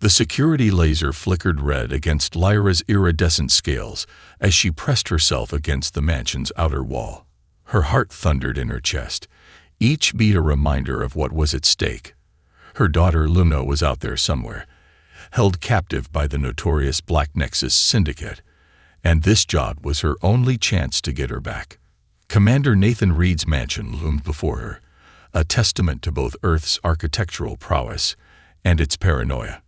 The security laser flickered red against Lyra's iridescent scales as she pressed herself against the mansion's outer wall. Her heart thundered in her chest, each beat a reminder of what was at stake. Her daughter Luna was out there somewhere, held captive by the notorious Black Nexus Syndicate, and this job was her only chance to get her back. Commander Nathan Reed's mansion loomed before her, a testament to both Earth's architectural prowess and its paranoia.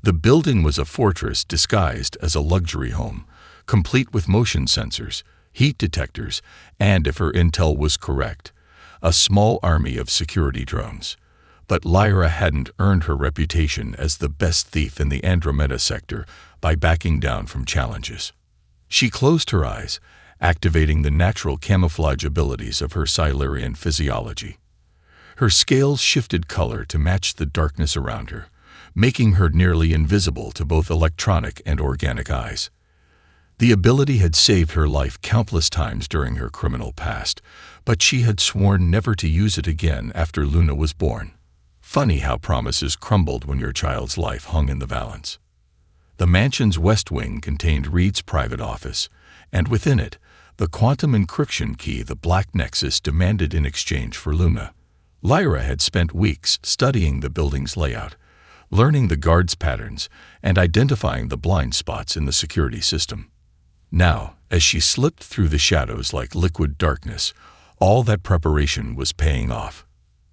The building was a fortress disguised as a luxury home, complete with motion sensors, heat detectors, and, if her intel was correct, a small army of security drones. But Lyra hadn't earned her reputation as the best thief in the Andromeda sector by backing down from challenges. She closed her eyes, activating the natural camouflage abilities of her Silurian physiology. Her scales shifted color to match the darkness around her, making her nearly invisible to both electronic and organic eyes. The ability had saved her life countless times during her criminal past, but she had sworn never to use it again after Luna was born. Funny how promises crumbled when your child's life hung in the balance. The mansion's west wing contained Reed's private office, and within it, the quantum encryption key the Black Nexus demanded in exchange for Luna. Lyra had spent weeks studying the building's layout, learning the guards' patterns, and identifying the blind spots in the security system. Now, as she slipped through the shadows like liquid darkness, all that preparation was paying off.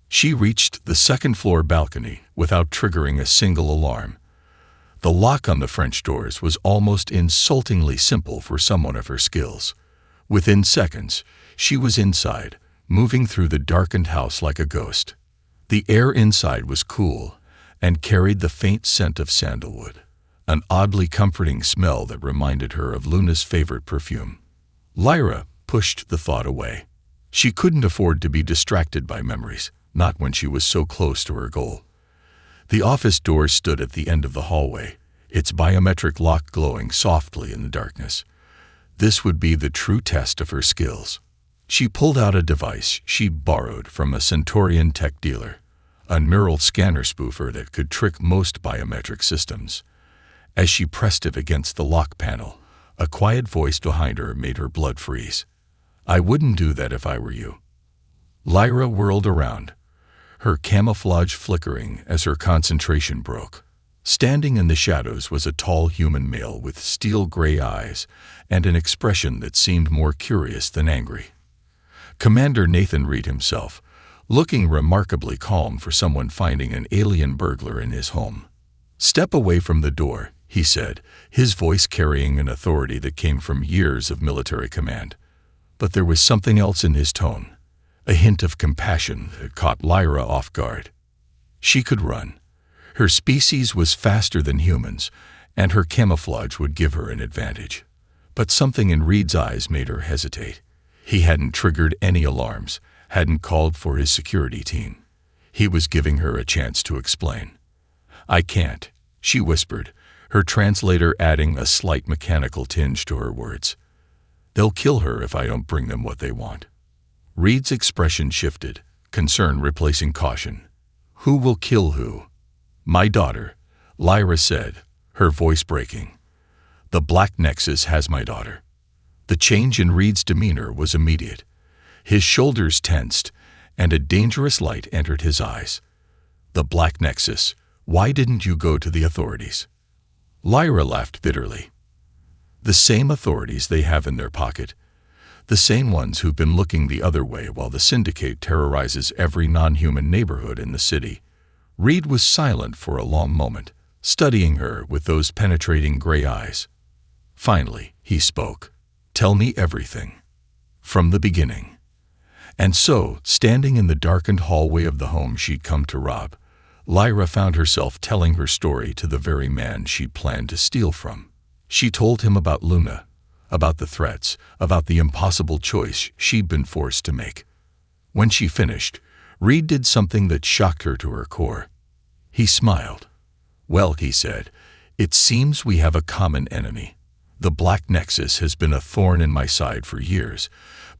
She reached the second-floor balcony without triggering a single alarm. The lock on the French doors was almost insultingly simple for someone of her skills. Within seconds, she was inside, moving through the darkened house like a ghost. The air inside was cool and carried the faint scent of sandalwood, an oddly comforting smell that reminded her of Luna's favorite perfume. Lyra pushed the thought away. She couldn't afford to be distracted by memories, not when she was so close to her goal. The office door stood at the end of the hallway, its biometric lock glowing softly in the darkness. This would be the true test of her skills. She pulled out a device she borrowed from a Centaurian tech dealer, a neural scanner spoofer that could trick most biometric systems. As she pressed it against the lock panel, a quiet voice behind her made her blood freeze. "I wouldn't do that if I were you." Lyra whirled around, her camouflage flickering as her concentration broke. Standing in the shadows was a tall human male with steel-gray eyes and an expression that seemed more curious than angry. Commander Nathan Reed himself, looking remarkably calm for someone finding an alien burglar in his home. "Step away from the door," he said, his voice carrying an authority that came from years of military command. But there was something else in his tone, a hint of compassion that caught Lyra off guard. She could run. Her species was faster than humans, and her camouflage would give her an advantage. But something in Reed's eyes made her hesitate. He hadn't triggered any alarms, hadn't called for his security team. He was giving her a chance to explain. "I can't," she whispered, her translator adding a slight mechanical tinge to her words. "They'll kill her if I don't bring them what they want." Reed's expression shifted, concern replacing caution. "Who will kill who?" "My daughter," Lyra said, her voice breaking. "The Black Nexus has my daughter." The change in Reed's demeanor was immediate. His shoulders tensed, and a dangerous light entered his eyes. "The Black Nexus, why didn't you go to the authorities?" Lyra laughed bitterly. "The same authorities they have in their pocket. The same ones who've been looking the other way while the Syndicate terrorizes every non-human neighborhood in the city." Reed was silent for a long moment, studying her with those penetrating gray eyes. Finally, he spoke. "Tell me everything. From the beginning." And so, standing in the darkened hallway of the home she'd come to rob, Lyra found herself telling her story to the very man she'd planned to steal from. She told him about Luna, about the threats, about the impossible choice she'd been forced to make. When she finished, Reed did something that shocked her to her core. He smiled. "Well," he said, "it seems we have a common enemy. The Black Nexus has been a thorn in my side for years,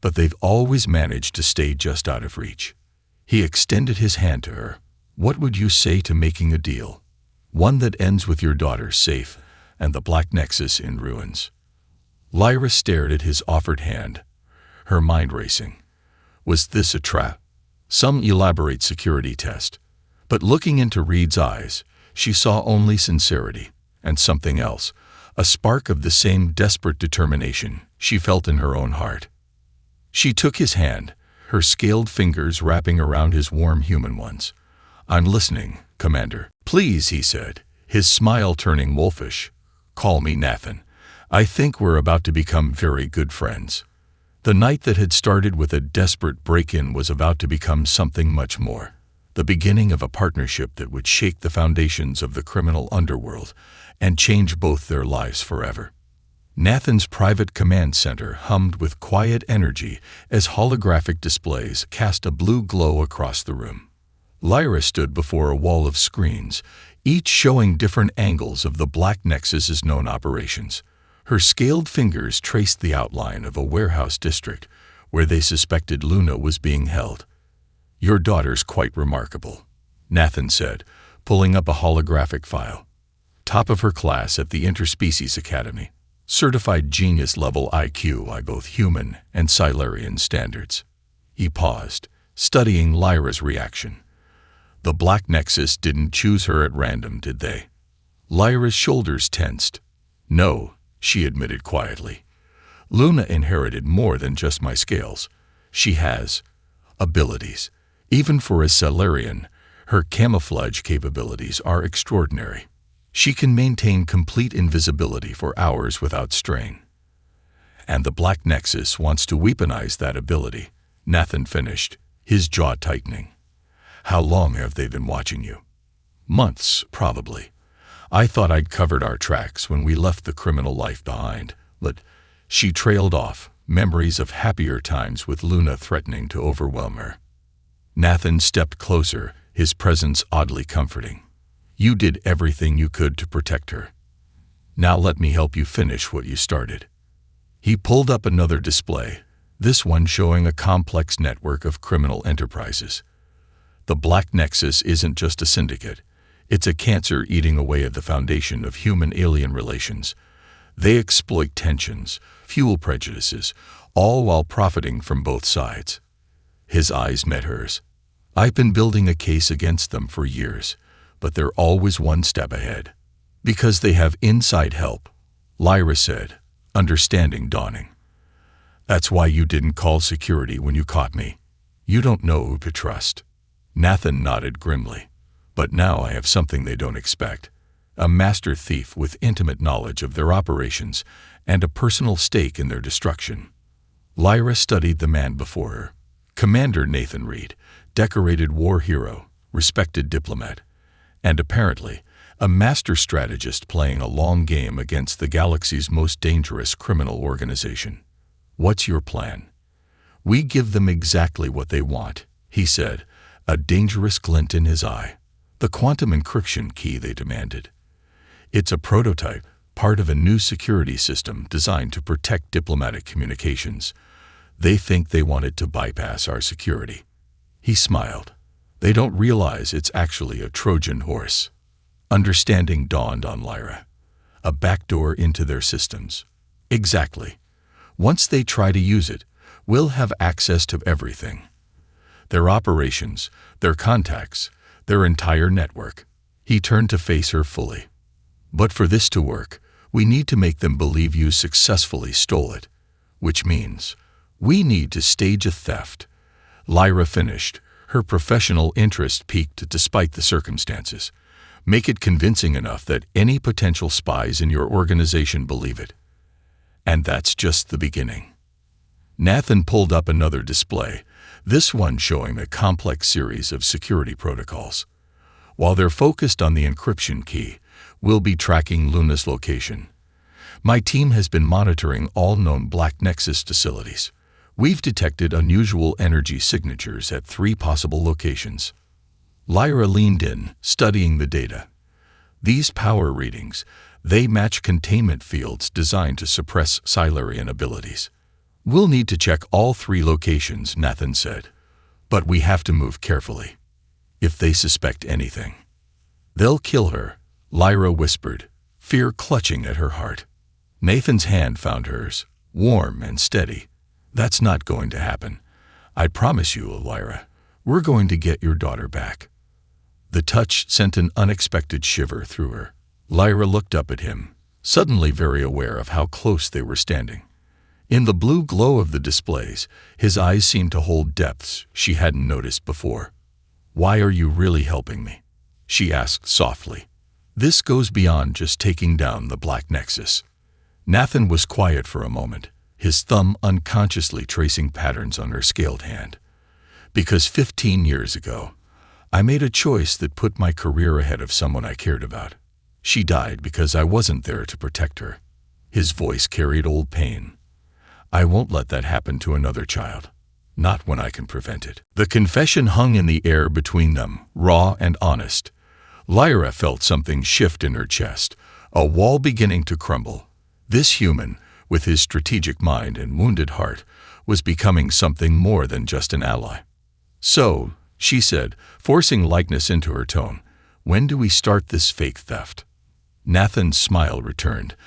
but they've always managed to stay just out of reach." He extended his hand to her. "What would you say to making a deal? One that ends with your daughter safe and the Black Nexus in ruins. Lyra stared at his offered hand, her mind racing. Was this a trap? Some elaborate security test? But looking into Reed's eyes, she saw only sincerity, and something else, a spark of the same desperate determination she felt in her own heart. She took his hand, her scaled fingers wrapping around his warm human ones. "I'm listening, Commander." "Please," he said, his smile turning wolfish. "Call me Nathan. I think we're about to become very good friends." The night that had started with a desperate break-in was about to become something much more. The beginning of a partnership that would shake the foundations of the criminal underworld and change both their lives forever. Nathan's private command center hummed with quiet energy as holographic displays cast a blue glow across the room. Lyra stood before a wall of screens, each showing different angles of the Black Nexus's known operations. Her scaled fingers traced the outline of a warehouse district where they suspected Luna was being held. "Your daughter's quite remarkable," Nathan said, pulling up a holographic file. "Top of her class at the Interspecies Academy. Certified genius-level IQ by both human and Silurian standards." He paused, studying Lyra's reaction. The Black Nexus didn't choose her at random, did they? Lyra's shoulders tensed. "No," she admitted quietly. "Luna inherited more than just my scales. She has abilities. Even for a Silurian, her camouflage capabilities are extraordinary. She can maintain complete invisibility for hours without strain." "And the Black Nexus wants to weaponize that ability," Nathan finished, his jaw tightening. "How long have they been watching you?" "Months, probably. I thought I'd covered our tracks when we left the criminal life behind, but..." She trailed off, memories of happier times with Luna threatening to overwhelm her. Nathan stepped closer, his presence oddly comforting. "You did everything you could to protect her. Now let me help you finish what you started." He pulled up another display, this one showing a complex network of criminal enterprises. The Black Nexus isn't just a syndicate. It's a cancer eating away at the foundation of human-alien relations. They exploit tensions, fuel prejudices, all while profiting from both sides. His eyes met hers. "I've been building a case against them for years, but they're always one step ahead." "Because they have inside help," Lyra said, understanding dawning. "That's why you didn't call security when you caught me. You don't know who to trust." Nathan nodded grimly. "But now I have something they don't expect. A master thief with intimate knowledge of their operations and a personal stake in their destruction." Lyra studied the man before her. Commander Nathan Reed, decorated war hero, respected diplomat, and apparently a master strategist playing a long game against the galaxy's most dangerous criminal organization. "What's your plan?" "We give them exactly what they want," he said, a dangerous glint in his eye. "The quantum encryption key they demanded. It's a prototype, part of a new security system designed to protect diplomatic communications. They think they want it to bypass our security." He smiled. "They don't realize it's actually a Trojan horse." Understanding dawned on Lyra. A backdoor into their systems. "Exactly. Once they try to use it, we'll have access to everything. Their operations, their contacts, their entire network." He turned to face her fully. "But for this to work, we need to make them believe you successfully stole it. Which means, we need to stage a theft." Lyra finished, her professional interest piqued despite the circumstances. "Make it convincing enough that any potential spies in your organization believe it. And that's just the beginning." Nathan pulled up another display, this one showing a complex series of security protocols. "While they're focused on the encryption key, we'll be tracking Luna's location. My team has been monitoring all known Black Nexus facilities. We've detected unusual energy signatures at 3 possible locations." Lyra leaned in, studying the data. "These power readings, they match containment fields designed to suppress Silurian abilities." "We'll need to check all 3 locations," Nathan said. "But we have to move carefully. If they suspect anything, they'll kill her," Lyra whispered, fear clutching at her heart. Nathan's hand found hers, warm and steady. That's not going to happen. I promise you, Lyra. We're going to get your daughter back. The touch sent an unexpected shiver through her. Lyra looked up at him, suddenly very aware of how close they were standing. In the blue glow of the displays, his eyes seemed to hold depths she hadn't noticed before. Why are you really helping me? She asked softly. This goes beyond just taking down the Black Nexus. Nathan was quiet for a moment, his thumb unconsciously tracing patterns on her scaled hand. Because 15 years ago, I made a choice that put my career ahead of someone I cared about. She died because I wasn't there to protect her. His voice carried old pain. I won't let that happen to another child. Not when I can prevent it. The confession hung in the air between them, raw and honest. Lyra felt something shift in her chest, a wall beginning to crumble. This human, with his strategic mind and wounded heart, was becoming something more than just an ally. So, she said, forcing lightness into her tone, when do we start this fake theft? Nathan's smile returned,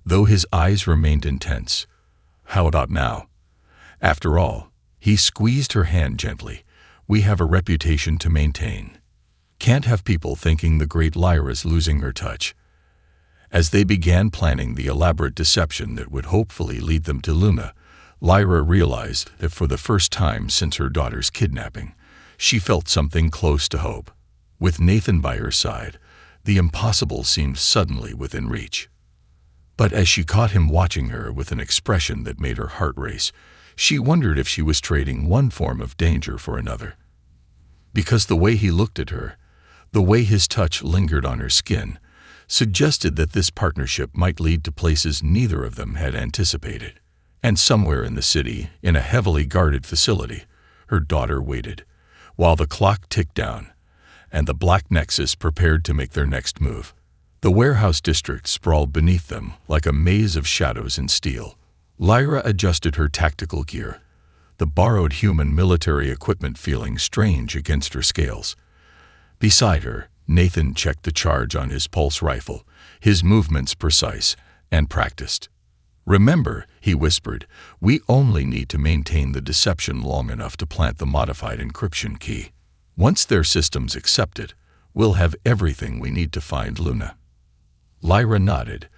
though his eyes remained intense. How about now? After all, he squeezed her hand gently. We have a reputation to maintain. Can't have people thinking the great Lyra's losing her touch. As they began planning the elaborate deception that would hopefully lead them to Luna, Lyra realized that for the first time since her daughter's kidnapping, she felt something close to hope. With Nathan by her side, the impossible seemed suddenly within reach. But as she caught him watching her with an expression that made her heart race, she wondered if she was trading one form of danger for another. Because the way he looked at her, the way his touch lingered on her skin, suggested that this partnership might lead to places neither of them had anticipated. And somewhere in the city, in a heavily guarded facility, her daughter waited, while the clock ticked down, and the Black Nexus prepared to make their next move. The warehouse district sprawled beneath them like a maze of shadows and steel. Lyra adjusted her tactical gear, the borrowed human military equipment feeling strange against her scales. Beside her, Nathan checked the charge on his pulse rifle, his movements precise and practiced. Remember, he whispered, we only need to maintain the deception long enough to plant the modified encryption key. Once their systems accept it, we'll have everything we need to find Luna. Lyra nodded,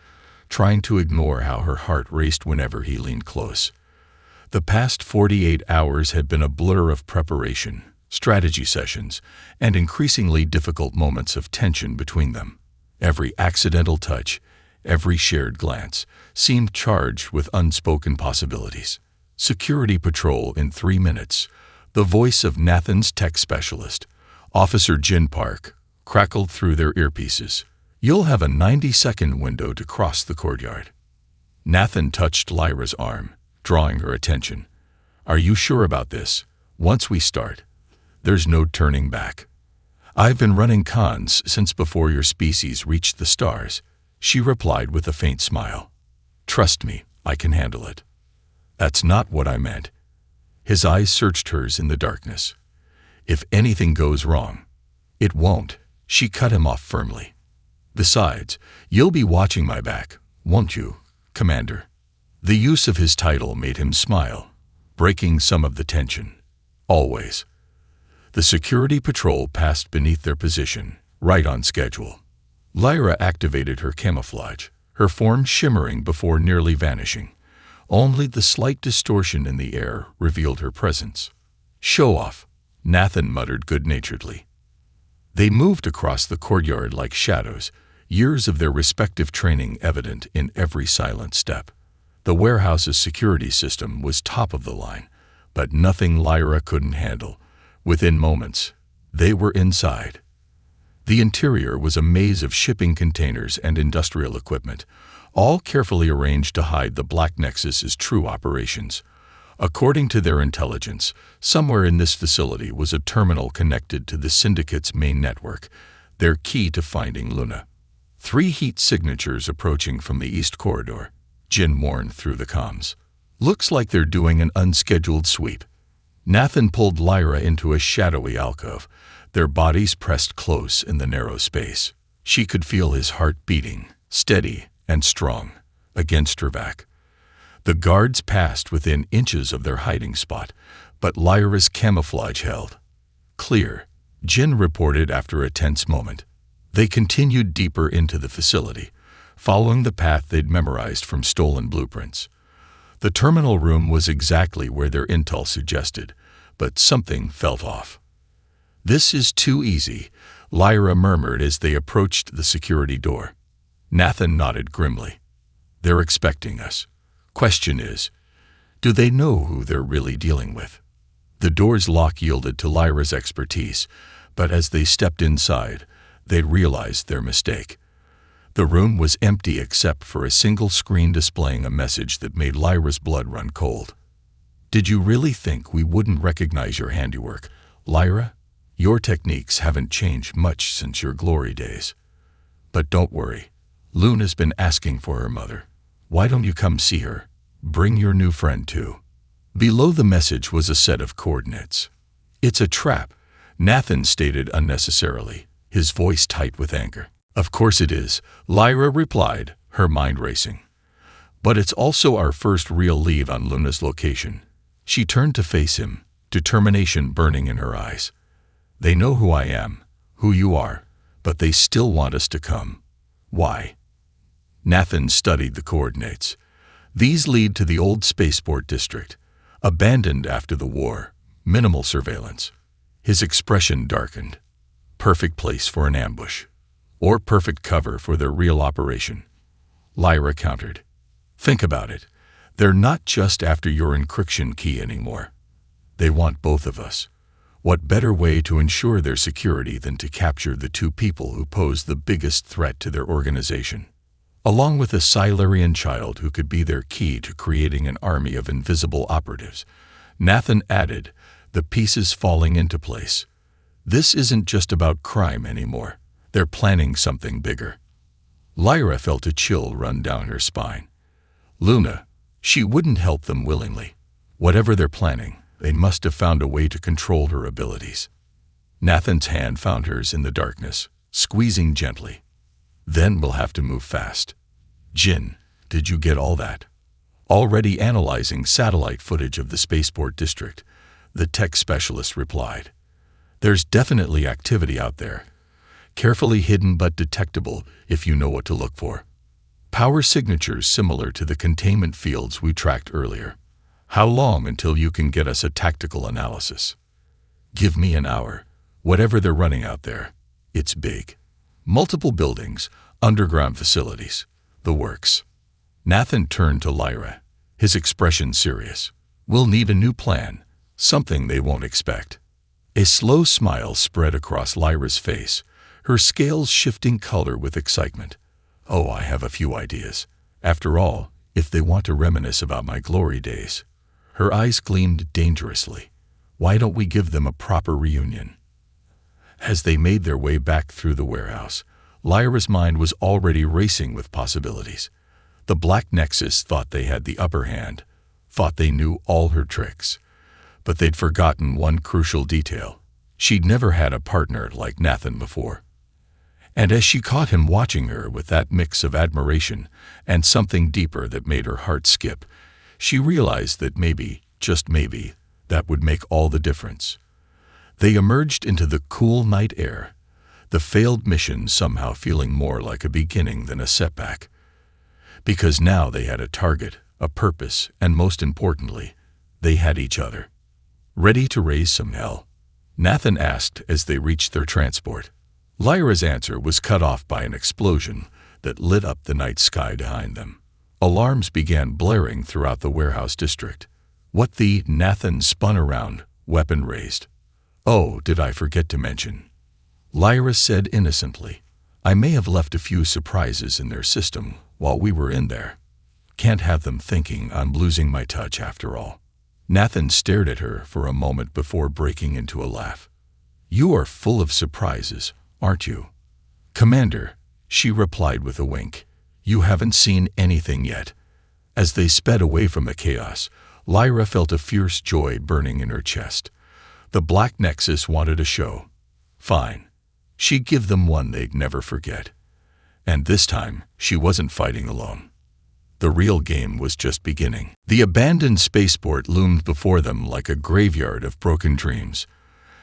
trying to ignore how her heart raced whenever he leaned close. The past 48 hours had been a blur of preparation, strategy sessions, and increasingly difficult moments of tension between them. Every accidental touch, every shared glance, seemed charged with unspoken possibilities. Security patrol in 3 minutes. The voice of Nathan's tech specialist, Officer Jin Park, crackled through their earpieces. You'll have a 90-second window to cross the courtyard. Nathan touched Lyra's arm, drawing her attention. Are you sure about this? Once we start, there's no turning back. I've been running cons since before your species reached the stars, she replied with a faint smile. Trust me, I can handle it. That's not what I meant. His eyes searched hers in the darkness. If anything goes wrong, it won't, she cut him off firmly. Besides, you'll be watching my back, won't you, Commander? The use of his title made him smile, breaking some of the tension. Always. The security patrol passed beneath their position, right on schedule. Lyra activated her camouflage, her form shimmering before nearly vanishing. Only the slight distortion in the air revealed her presence. Show off, Nathan muttered good-naturedly. They moved across the courtyard like shadows, years of their respective training evident in every silent step. The warehouse's security system was top of the line, but nothing Lyra couldn't handle. Within moments, they were inside. The interior was a maze of shipping containers and industrial equipment, all carefully arranged to hide the Black Nexus's true operations. According to their intelligence, somewhere in this facility was a terminal connected to the Syndicate's main network, their key to finding Luna. 3 heat signatures approaching from the east corridor, Jin warned through the comms. Looks like they're doing an unscheduled sweep. Nathan pulled Lyra into a shadowy alcove, their bodies pressed close in the narrow space. She could feel his heart beating, steady and strong, against her back. The guards passed within inches of their hiding spot, but Lyra's camouflage held. "Clear," Jin reported after a tense moment. They continued deeper into the facility, following the path they'd memorized from stolen blueprints. The terminal room was exactly where their intel suggested, but something felt off. "This is too easy," Lyra murmured as they approached the security door. Nathan nodded grimly. "They're expecting us. Question is, do they know who they're really dealing with?" The door's lock yielded to Lyra's expertise, but as they stepped inside, they realized their mistake. The room was empty except for a single screen displaying a message that made Lyra's blood run cold. "Did you really think we wouldn't recognize your handiwork, Lyra? Your techniques haven't changed much since your glory days. But don't worry, Luna's been asking for her mother. Why don't you come see her? Bring your new friend too." Below the message was a set of coordinates. "It's a trap," Nathan stated unnecessarily, his voice tight with anger. "Of course it is," Lyra replied, her mind racing. "But it's also our first real lead on Luna's location." She turned to face him, determination burning in her eyes. "They know who I am, who you are, but they still want us to come. Why?" Nathan studied the coordinates. "These lead to the old spaceport district, abandoned after the war, minimal surveillance." His expression darkened. "Perfect place for an ambush. Or perfect cover for their real operation." Lyra countered. "Think about it. They're not just after your encryption key anymore. They want both of us. What better way to ensure their security than to capture the two people who pose the biggest threat to their organization, along with a Silurian child who could be their key to creating an army of invisible operatives?" Nathan added, the pieces falling into place. "This isn't just about crime anymore. They're planning something bigger." Lyra felt a chill run down her spine. Luna, she wouldn't help them willingly. Whatever they're planning, they must have found a way to control her abilities. Nathan's hand found hers in the darkness, squeezing gently. "Then we'll have to move fast." "Jin, did you get all that?" "Already analyzing satellite footage of the spaceport district," the tech specialist replied. "There's definitely activity out there. Carefully hidden but detectable if you know what to look for. Power signatures similar to the containment fields we tracked earlier. How long until you can get us a tactical analysis?" "Give me an hour. Whatever they're running out there, it's big. Multiple buildings, underground facilities, the works." Nathan turned to Lyra, his expression serious. "We'll need a new plan, something they won't expect." A slow smile spread across Lyra's face, her scales shifting color with excitement. "Oh, I have a few ideas. After all, if they want to reminisce about my glory days." Her eyes gleamed dangerously. "Why don't we give them a proper reunion?" As they made their way back through the warehouse, Lyra's mind was already racing with possibilities. The Black Nexus thought they had the upper hand, thought they knew all her tricks. But they'd forgotten one crucial detail. She'd never had a partner like Nathan before. And as she caught him watching her with that mix of admiration and something deeper that made her heart skip, she realized that maybe, just maybe, that would make all the difference. They emerged into the cool night air, the failed mission somehow feeling more like a beginning than a setback. Because now they had a target, a purpose, and most importantly, they had each other. "Ready to raise some hell?" Nathan asked as they reached their transport. Lyra's answer was cut off by an explosion that lit up the night sky behind them. Alarms began blaring throughout the warehouse district. "What the?" Nathan spun around, weapon raised. "Oh, did I forget to mention?" Lyra said innocently. "I may have left a few surprises in their system while we were in there. Can't have them thinking I'm losing my touch after all." Nathan stared at her for a moment before breaking into a laugh. "You are full of surprises, aren't you?" "Commander," she replied with a wink, "you haven't seen anything yet." As they sped away from the chaos, Lyra felt a fierce joy burning in her chest. The Black Nexus wanted a show. Fine. She'd give them one they'd never forget. And this time, she wasn't fighting alone. The real game was just beginning. The abandoned spaceport loomed before them like a graveyard of broken dreams.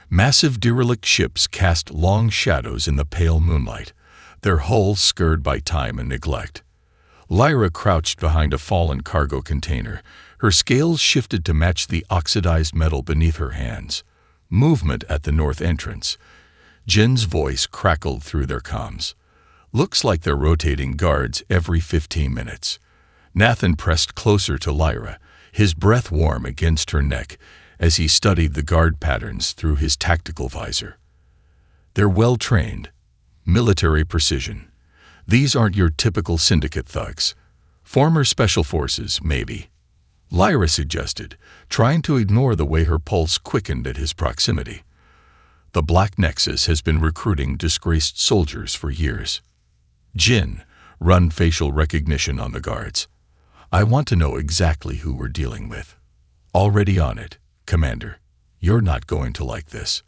Massive derelict ships cast long shadows in the pale moonlight, their hulls scarred by time and neglect. Lyra crouched behind a fallen cargo container, her scales shifted to match the oxidized metal beneath her hands. Movement at the north entrance. Jin's voice crackled through their comms. Looks like they're rotating guards every 15 minutes. Nathan pressed closer to Lyra, his breath warm against her neck as he studied the guard patterns through his tactical visor. They're well-trained, military precision. These aren't your typical syndicate thugs. Former special forces, maybe. Lyra suggested, trying to ignore the way her pulse quickened at his proximity. The Black Nexus has been recruiting disgraced soldiers for years. Jin, run facial recognition on the guards. I want to know exactly who we're dealing with. Already on it, Commander. You're not going to like this.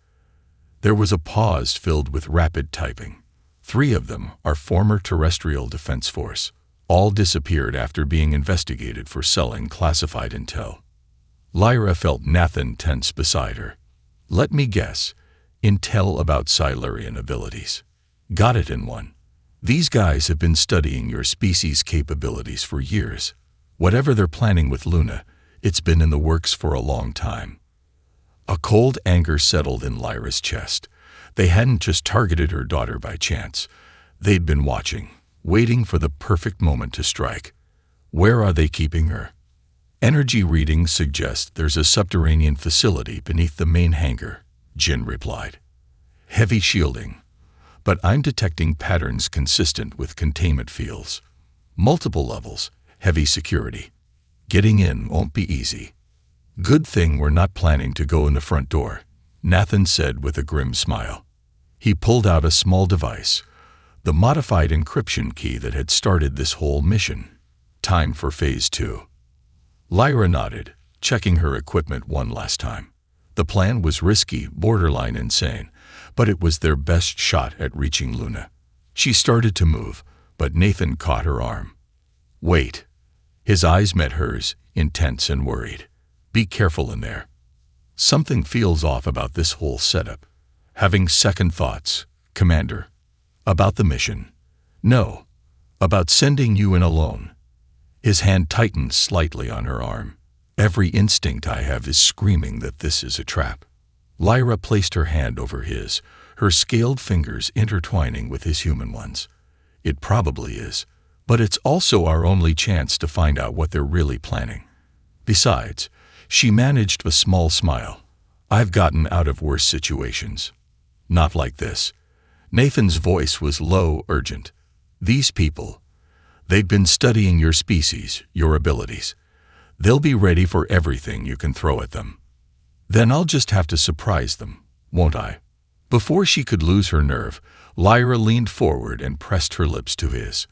There was a pause filled with rapid typing. 3 of them are former terrestrial defense force. All disappeared after being investigated for selling classified intel. Lyra felt Nathan tense beside her. Let me guess. Intel about Silurian abilities. Got it in one. These guys have been studying your species' capabilities for years. Whatever they're planning with Luna, it's been in the works for a long time. A cold anger settled in Lyra's chest. They hadn't just targeted her daughter by chance. They'd been watching, waiting for the perfect moment to strike. Where are they keeping her? Energy readings suggest there's a subterranean facility beneath the main hangar, Jin replied. Heavy shielding, but I'm detecting patterns consistent with containment fields. Multiple levels, heavy security. Getting in won't be easy. Good thing we're not planning to go in the front door, Nathan said with a grim smile. He pulled out a small device, the modified encryption key that had started this whole mission. Time for Phase 2. Lyra nodded, checking her equipment one last time. The plan was risky, borderline insane, but it was their best shot at reaching Luna. She started to move, but Nathan caught her arm. Wait. His eyes met hers, intense and worried. Be careful in there. Something feels off about this whole setup. Having second thoughts, Commander. About the mission. No. About sending you in alone. His hand tightened slightly on her arm. Every instinct I have is screaming that this is a trap. Lyra placed her hand over his, her scaled fingers intertwining with his human ones. It probably is, but it's also our only chance to find out what they're really planning. Besides, she managed a small smile. I've gotten out of worse situations. Not like this. Nathan's voice was low, urgent. These people, they've been studying your species, your abilities. They'll be ready for everything you can throw at them. Then I'll just have to surprise them, won't I? Before she could lose her nerve, Lyra leaned forward and pressed her lips to his.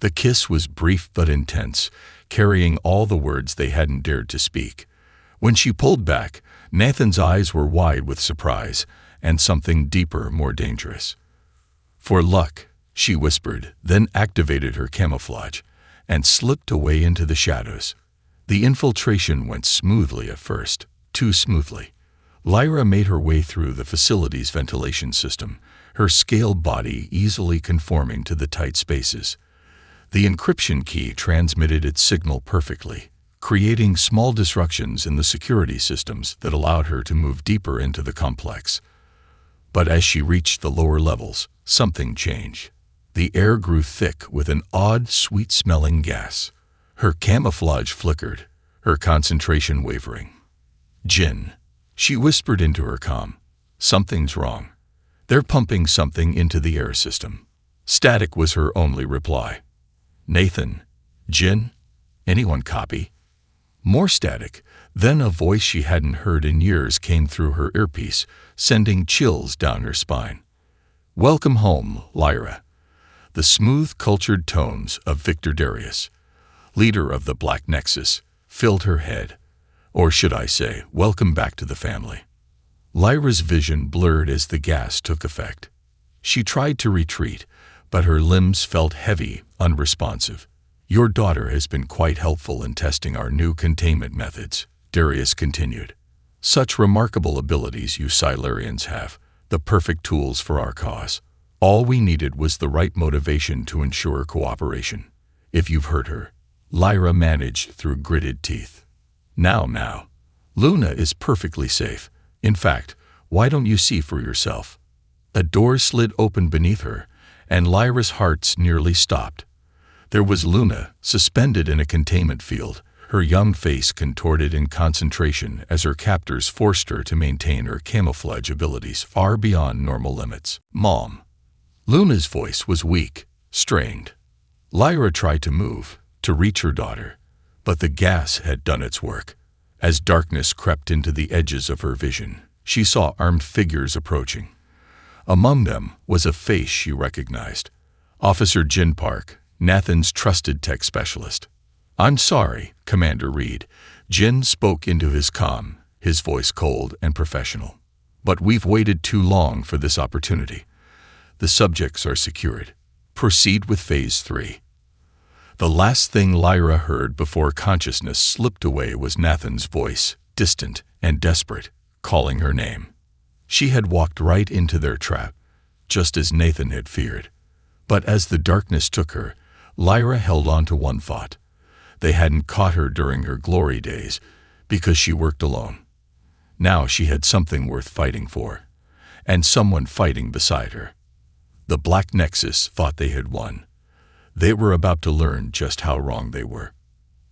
The kiss was brief but intense, carrying all the words they hadn't dared to speak. When she pulled back, Nathan's eyes were wide with surprise and something deeper, more dangerous. For luck, she whispered, then activated her camouflage and slipped away into the shadows. The infiltration went smoothly at first, too smoothly. Lyra made her way through the facility's ventilation system, her scaled body easily conforming to the tight spaces. The encryption key transmitted its signal perfectly, creating small disruptions in the security systems that allowed her to move deeper into the complex. But as she reached the lower levels, something changed. The air grew thick with an odd, sweet-smelling gas. Her camouflage flickered, her concentration wavering. Jin, she whispered into her comm. Something's wrong. They're pumping something into the air system. Static was her only reply. Nathan, Jin, anyone copy? More static. Then a voice she hadn't heard in years came through her earpiece, sending chills down her spine. Welcome home, Lyra. The smooth, cultured tones of Victor Darius, leader of the Black Nexus, filled her head. Or should I say, welcome back to the family. Lyra's vision blurred as the gas took effect. She tried to retreat, but her limbs felt heavy, unresponsive. "Your daughter has been quite helpful in testing our new containment methods," Darius continued. "Such remarkable abilities you Silurians have, the perfect tools for our cause. All we needed was the right motivation to ensure cooperation. If you've hurt her," Lyra managed through gritted teeth. Now. Luna is perfectly safe. In fact, why don't you see for yourself?" A door slid open beneath her, and Lyra's hearts nearly stopped. There was Luna, suspended in a containment field, her young face contorted in concentration as her captors forced her to maintain her camouflage abilities far beyond normal limits. "Mom." Luna's voice was weak, strained. Lyra tried to move, to reach her daughter, but the gas had done its work. As darkness crept into the edges of her vision, she saw armed figures approaching. Among them was a face she recognized. Officer Jin Park, Nathan's trusted tech specialist. "I'm sorry, Commander Reed." Jin spoke into his comm, his voice cold and professional. "But we've waited too long for this opportunity. The subjects are secured. Proceed with Phase 3. The last thing Lyra heard before consciousness slipped away was Nathan's voice, distant and desperate, calling her name. She had walked right into their trap, just as Nathan had feared. But as the darkness took her, Lyra held on to one thought. They hadn't caught her during her glory days, because she worked alone. Now she had something worth fighting for, and someone fighting beside her. The Black Nexus thought they had won. They were about to learn just how wrong they were.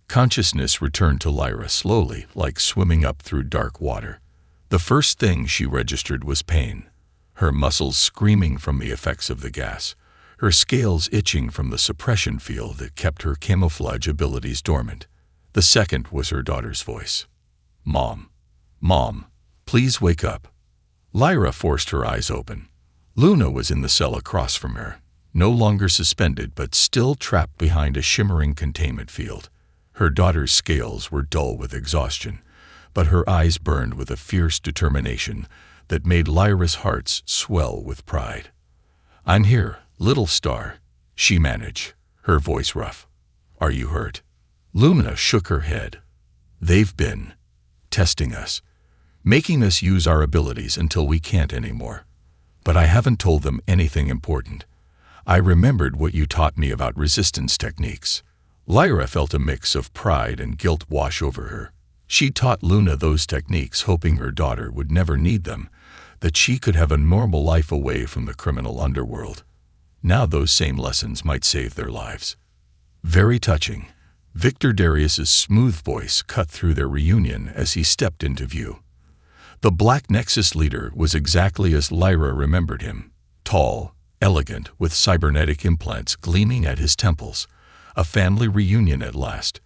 Consciousness returned to Lyra slowly, like swimming up through dark water. The first thing she registered was pain, her muscles screaming from the effects of the gas, her scales itching from the suppression field that kept her camouflage abilities dormant. The second was her daughter's voice. "Mom. Mom, please wake up." Lyra forced her eyes open. Luna was in the cell across from her, no longer suspended but still trapped behind a shimmering containment field. Her daughter's scales were dull with exhaustion, but her eyes burned with a fierce determination that made Lyra's heart swell with pride. "I'm here, little star," she managed, her voice rough. "Are you hurt?" Luna shook her head. "They've been testing us, making us use our abilities until we can't anymore. But I haven't told them anything important. I remembered what you taught me about resistance techniques." Lyra felt a mix of pride and guilt wash over her. She taught Luna those techniques hoping her daughter would never need them, that she could have a normal life away from the criminal underworld. Now those same lessons might save their lives. Very touching. Victor Darius's smooth voice cut through their reunion as he stepped into view. The Black Nexus leader was exactly as Lyra remembered him, tall, elegant, with cybernetic implants gleaming at his temples. A family reunion at last,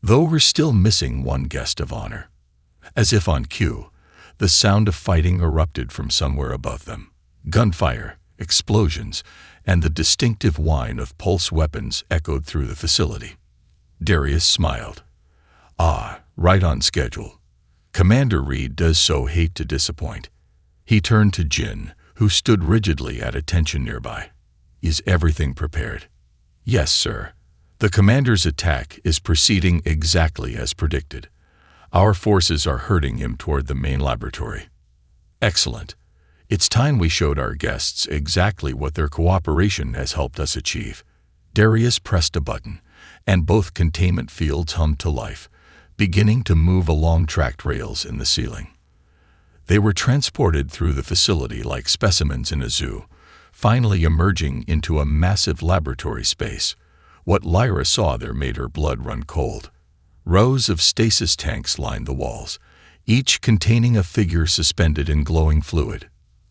though we're still missing one guest of honor. As if on cue, the sound of fighting erupted from somewhere above them. Gunfire, explosions, and the distinctive whine of pulse weapons echoed through the facility. Darius smiled. "Ah, right on schedule. Commander Reed does so hate to disappoint." He turned to Jin, who stood rigidly at attention nearby. "Is everything prepared?" "Yes, sir. The commander's attack is proceeding exactly as predicted. Our forces are herding him toward the main laboratory." "Excellent. It's time we showed our guests exactly what their cooperation has helped us achieve." Darius pressed a button, and both containment fields hummed to life, beginning to move along tracked rails in the ceiling. They were transported through the facility like specimens in a zoo, finally emerging into a massive laboratory space. What Lyra saw there made her blood run cold. Rows of stasis tanks lined the walls, each containing a figure suspended in glowing fluid.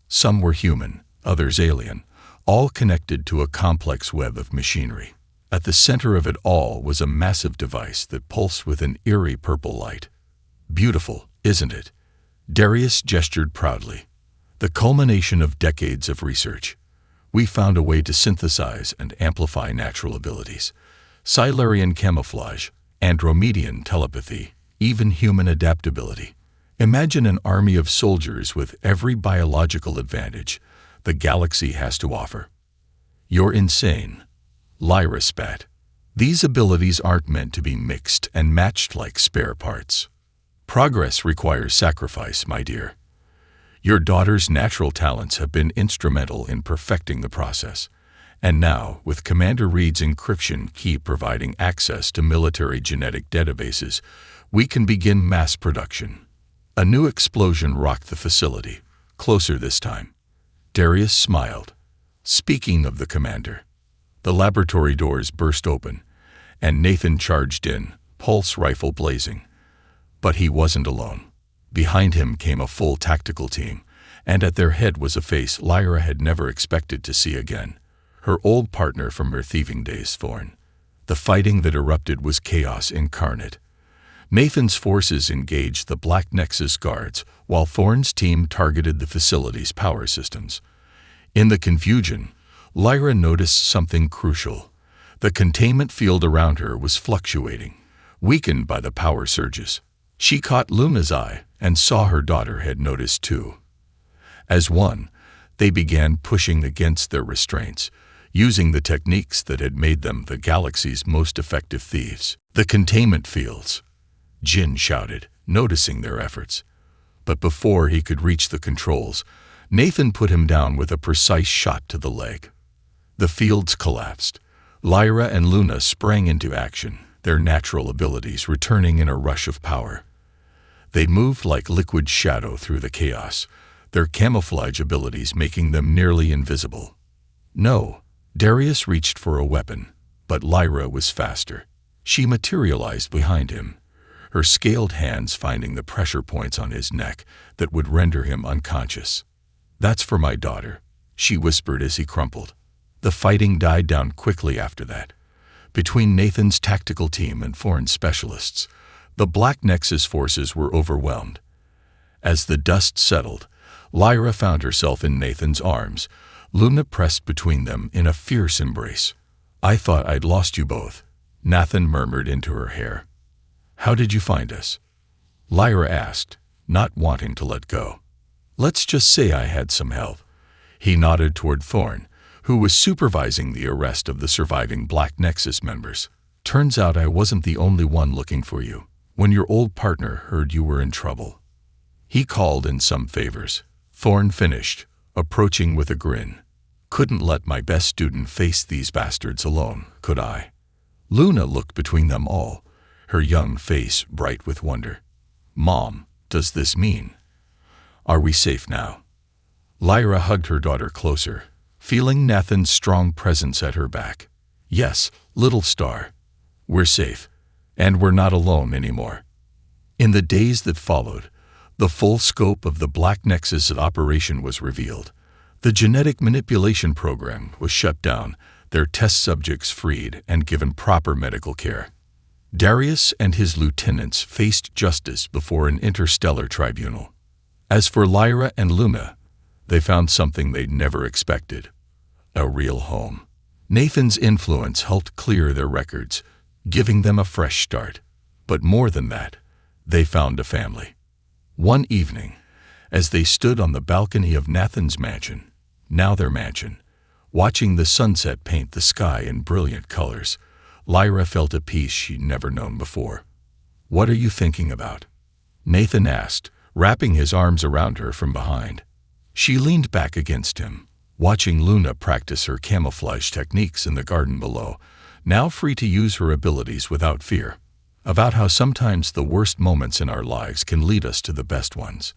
Some were human, others alien, all connected to a complex web of machinery. At the center of it all was a massive device that pulsed with an eerie purple light. "Beautiful, isn't it?" Darius gestured proudly. "The culmination of decades of research. We found a way to synthesize and amplify natural abilities. Silurian camouflage, Andromedian telepathy, even human adaptability. Imagine an army of soldiers with every biological advantage the galaxy has to offer." You're insane. Lyra spat. These abilities aren't meant to be mixed and matched like spare parts. Progress requires sacrifice, my dear. Your daughter's natural talents have been instrumental in perfecting the process. And now, with Commander Reed's encryption key providing access to military genetic databases, we can begin mass production. A new explosion rocked the facility, closer this time. Darius smiled. Speaking of the commander, the laboratory doors burst open, and Nathan charged in, pulse rifle blazing. But he wasn't alone. Behind him came a full tactical team, and at their head was a face Lyra had never expected to see again. Her old partner from her thieving days, Thorn. The fighting that erupted was chaos incarnate. Nathan's forces engaged the Black Nexus guards, while Thorn's team targeted the facility's power systems. In the confusion, Lyra noticed something crucial. The containment field around her was fluctuating, weakened by the power surges. She caught Luna's eye and saw her daughter had noticed too. As one, they began pushing against their restraints, using the techniques that had made them the galaxy's most effective thieves. The containment fields, Jin shouted, noticing their efforts. But before he could reach the controls, Nathan put him down with a precise shot to the leg. The fields collapsed. Lyra and Luna sprang into action, their natural abilities returning in a rush of power. They moved like liquid shadow through the chaos, their camouflage abilities making them nearly invisible. No, Darius reached for a weapon, but Lyra was faster. She materialized behind him, her scaled hands finding the pressure points on his neck that would render him unconscious. "That's for my daughter," she whispered as he crumpled. The fighting died down quickly after that. Between Nathan's tactical team and foreign specialists, the Black Nexus forces were overwhelmed. As the dust settled, Lyra found herself in Nathan's arms. Luna pressed between them in a fierce embrace. "I thought I'd lost you both," Nathan murmured into her hair. "How did you find us?" Lyra asked, not wanting to let go. "Let's just say I had some help." He nodded toward Thorn, who was supervising the arrest of the surviving Black Nexus members. "Turns out I wasn't the only one looking for you. When your old partner heard you were in trouble, he called in some favors." Thorn finished, approaching with a grin. "Couldn't let my best student face these bastards alone, could I?" Luna looked between them all, her young face bright with wonder. "Mom, does this mean? Are we safe now?" Lyra hugged her daughter closer, feeling Nathan's strong presence at her back. "Yes, little star. We're safe, and we're not alone anymore." In the days that followed, the full scope of the Black Nexus operation was revealed. The genetic manipulation program was shut down, their test subjects freed and given proper medical care. Darius and his lieutenants faced justice before an interstellar tribunal. As for Lyra and Luna, they found something they'd never expected: a real home. Nathan's influence helped clear their records, giving them a fresh start. But more than that, they found a family. One evening, as they stood on the balcony of Nathan's mansion, now their mansion, watching the sunset paint the sky in brilliant colors, Lyra felt a peace she'd never known before. "What are you thinking about?" Nathan asked, wrapping his arms around her from behind. She leaned back against him, watching Luna practice her camouflage techniques in the garden below, now free to use her abilities without fear. About how sometimes the worst moments in our lives can lead us to the best ones.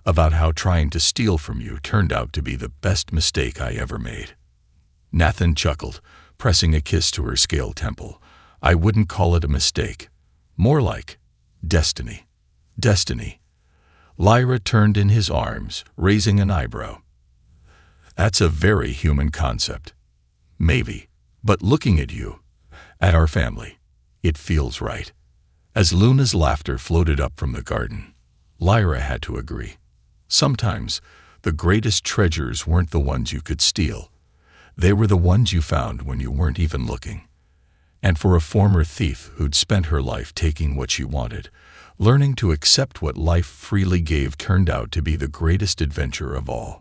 About how trying to steal from you turned out to be the best mistake I ever made. Nathan chuckled, pressing a kiss to her scaled temple. "I wouldn't call it a mistake. More like destiny." "Destiny." Lyra turned in his arms, raising an eyebrow. "That's a very human concept." "Maybe, but looking at you, at our family, it feels right." As Luna's laughter floated up from the garden, Lyra had to agree. Sometimes, the greatest treasures weren't the ones you could steal. They were the ones you found when you weren't even looking. And for a former thief who'd spent her life taking what she wanted, learning to accept what life freely gave turned out to be the greatest adventure of all.